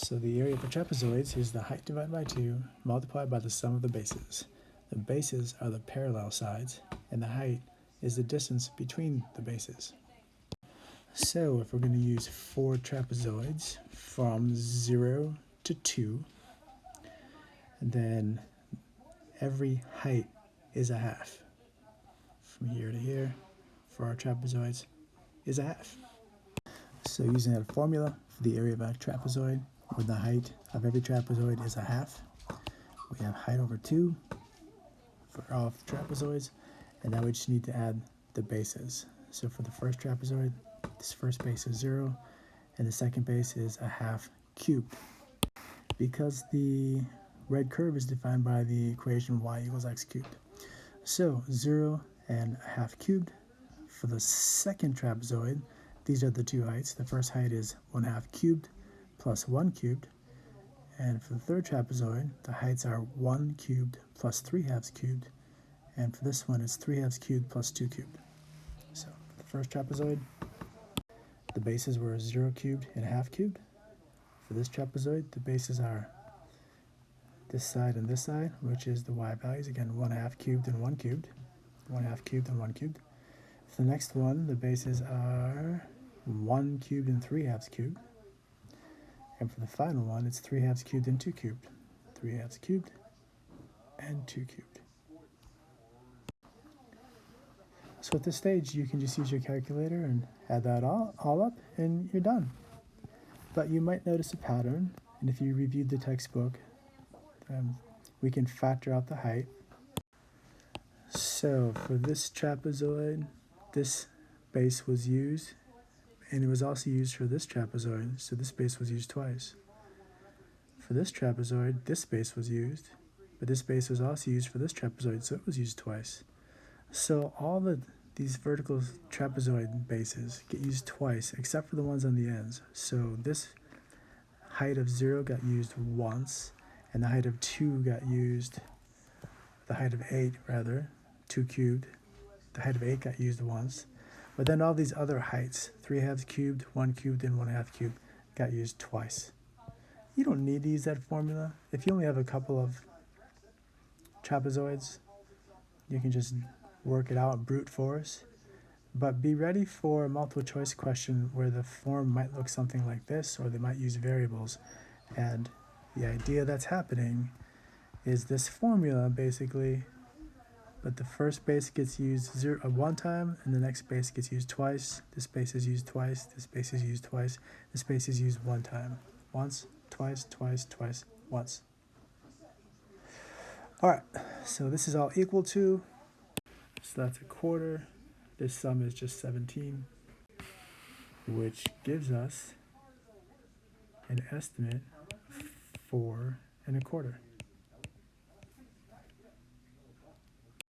So the area of the trapezoids is the height divided by 2 multiplied by the sum of the bases. The bases are the parallel sides, and the height is the distance between the bases. So if we're going to use 4 trapezoids from 0 to 2, then every height is a half. From here to here, for our trapezoids, is a half. So using that formula for the area of a trapezoid, where the height of every trapezoid is a half, we have height over 2 for all trapezoids, and now we just need to add the bases. So for the first trapezoid, this first base is 0, and the second base is a half cubed. Because the red curve is defined by the equation y equals x cubed. So 0 and a half cubed. For the second trapezoid, these are the two heights. The first height is 1/2 cubed plus 1 cubed. And for the third trapezoid, the heights are 1 cubed plus 3/2 cubed. And for this one, it's 3/2 cubed plus 2 cubed. So for the first trapezoid, the bases were 0 cubed and a half cubed. For this trapezoid, the bases are this side and this side, which is the y values. Again, 1/2 cubed and 1 cubed. 1/2 cubed and 1 cubed. For the next one, the bases are 1 cubed and 3/2 cubed. And for the final one, it's 3/2 cubed and 2 cubed. 3/2 cubed and 2 cubed. So at this stage, you can just use your calculator and add that all up, and you're done. But you might notice a pattern, and if you reviewed the textbook, we can factor out the height. So for this trapezoid, this base was used, and it was also used for this trapezoid, so this base was used twice. For this trapezoid, this base was used, but this base was also used for this trapezoid, so it was used twice. So all these vertical trapezoid bases get used twice, except for the ones on the ends. So this height of 0 got used once, and the height of 2 got used, the height of 8 rather, 2 cubed, the height of 8 got used once. But then all these other heights, 3/2 cubed, 1 cubed, and 1/2 cubed, got used twice. You don't need to use that formula. If you only have a couple of trapezoids, you can just work it out brute force. But be ready for a multiple choice question where the form might look something like this, or they might use variables. And the idea that's happening is this formula basically, but the first base gets used one time, and the next base gets used twice. This base is used twice, this base is used twice, this base is used one time. Once, twice, twice, twice, once. Alright, so this is all equal to, so that's a quarter. This sum is just 17, which gives us an estimate of 4 1/4.